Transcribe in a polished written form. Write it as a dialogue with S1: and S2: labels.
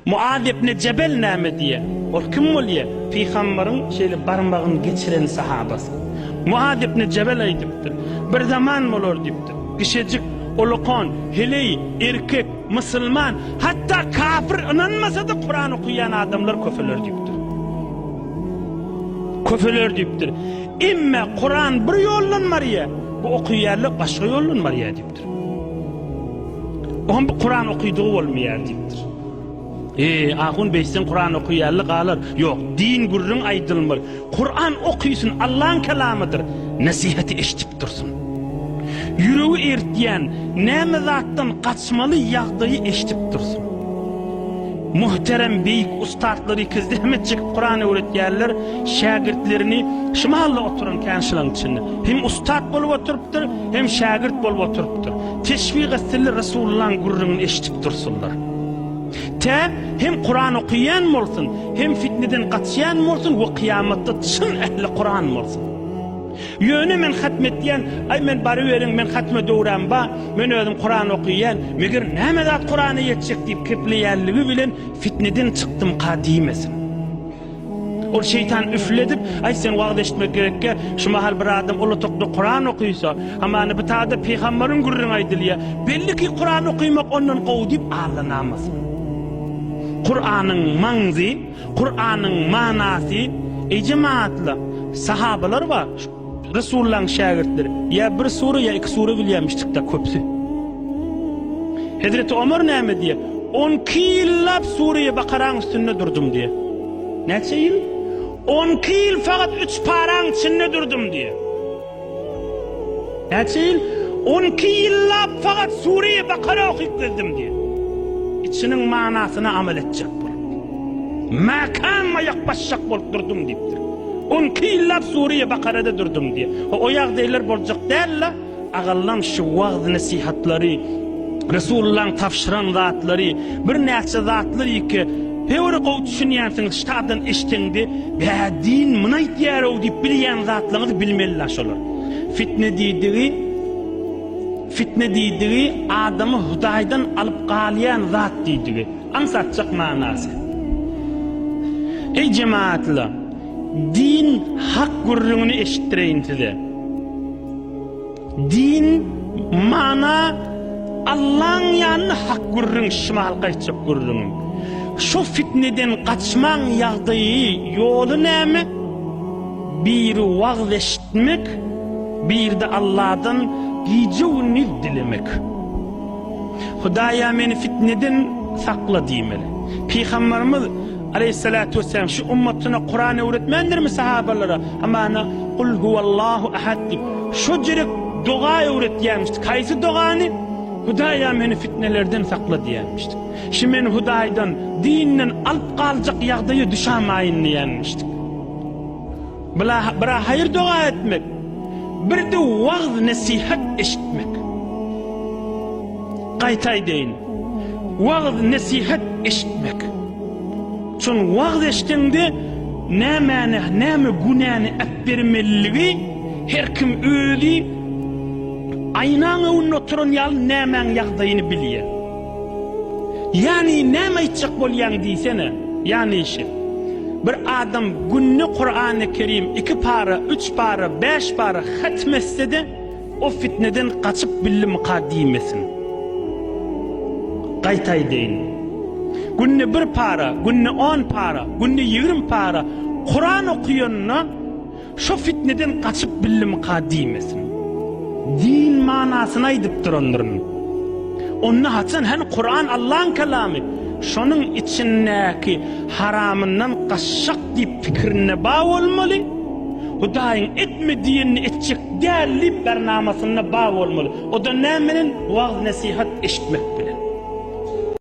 S1: Muad ibn Cebel näme diye. O kim bolýar? Peygamberin şeýle barmagyn geçiren sahabasy. Muad ibn Cebel aýdypdyr. Bir zaman bolar diýipdir. Kişecik olukon, heley, erkek, musulman, hatta kafir inanmasa da Kur'an okuyan adamlar köfeler diýipdir. Köfeler diýipdir. Imme Kur'an bir ýollan marýa, bu okuýarlyk başga ýollan marýa diýipdir. Bu Kur'an okuýdygy bolmaýar diýipdir. Ahun beysin Kur'an okuýarlyk alar. Yok, din gurrun aýdylmar. Kur'an okuýsun, Allah'ın kelamıdır. Nasihati eşitip dursun. Yüreği ertdiyen, näme zatdan kaçmaly ýagdaýy eşitip dursun. Muhterem beýik ustadlary kizdemetçik Kur'an öwretýärler, şagirtlerini şymalla oturan känşilaň içinde. Hem ustad bolup oturupdyr, hem şagirt bolup oturupdyr. Teşwik etseler Resulullah'ın gurruny eşitip dursunlar. Hem Kur'an okuyan bolsun, hem fitneden kaçyan bolsun, we kıyamatda çyn ehli Kur'an bolsun. Yöne men hatmetdiyen, ay men bari verin, men hatme döwrem ba, men özüm Kur'an okuyan, meger näme zat Kur'any ýetjek diýip kepleýärligi bilen fitneden çykdym ka diýmesin. O şeytan üfledip, ay sen wagt eşitmek gerekke, şu mahal bir adam ulutykda Kur'an okuýsa, amany bu taýda peýgamberiň gurrun aýdylýar. Belli ki Kur'an okuýmak ondan gowy diýip ağlanamasyň. Kur'an'ın manzi, Kur'an'ın manası, cemaatla sahabalar var, Resulullah'ın şagirtleri. Ya bir sure ya iki sure bilýärmişdik da köpsü. Hazreti Ömer näme diye? 12 ýyllap Suriye Bakara'nın üstünde durdum diye. Neçe yıl? 12 yıl fakat 3 paranın içinde durdum diye. Neçe yıl? 12 yıllap fakat Suriye Bakara okuyup geldim diye. İçinin manasına amel edecek bulup. Makanma yakbaşacak bulup durdum deyiptir. 12 yıllap Suriye Bakara'da durdum diye. O yağdaylar bolacak derler. Ağallam şu vaaz nasihatları, Resulullah'ın tafşıran zatları, bir näçe zatları ki Hewre gow düşünýänsiň ştadan eşitdi, din mına ýarar diýip bilýän zatlaryňy bilmeliler şolar. Fitne diýdigi adamy Hudaýdan alyp galýan zat diýdigi. Ansatjak manasy. Ey cemaatler, din hak gurruny eşitdireýin size. Din mana Allah'ın ýanyny hak gurrun şymal gaýtjak gurrun. Şu fitneden kaçman ýagdaýy ýoly näme? Bir wagt eşitmek, bir de Allah'dan giýjewni dilemek. Hudaýa meni fitneden sakla diýmeli. Peýgamberimiz aleyhissalatu vesselam şu ummatyna Kur'an öwretmendirmi sahabalara? Amana kul huvallahu ahad. Şu jerek doga öwretýärmişdi. Kaýsy dogany? Hudaýa meni fitnelerden sakla diýermişdi. Şimdi men Hudaýdan, dinden alyp galjak ýagdaýa düşämäýin diýermişdik. Bir hayır dua etmek, bir de wagt nasihat eşitmek. Gaýtaý deyin, wagt nasihat eşitmek. Çün wagt eşitende näme günäni äpbermeligi her kim özi aynaň önüne oturan ýaly nämeň ýagdaýyny bilýär. Yani näme aýtjak bolýan diýsene, yani işi. Bir adam günni Kur'an-ı Kerim 2 para, 3 para, 5 para hatmetse de o fitneden kaçıp billim qadimesin. Gaýtaý deyin. Günni 1 para, günni 10 para, günni 20 para Kur'an okuyanına şu fitneden kaçıp billim qadimesin. Din manasını aýdyp durandyryň. Onu hatsan hen Kur'an Allah'ın kelamı. Şonun içindeki haramından kaçacak diýip fikrine bağ olmalı. Hudaýyň etmediğini etjek däli bernamasına bağ olmalı. O da nämenin wagt nasihat eşitmek.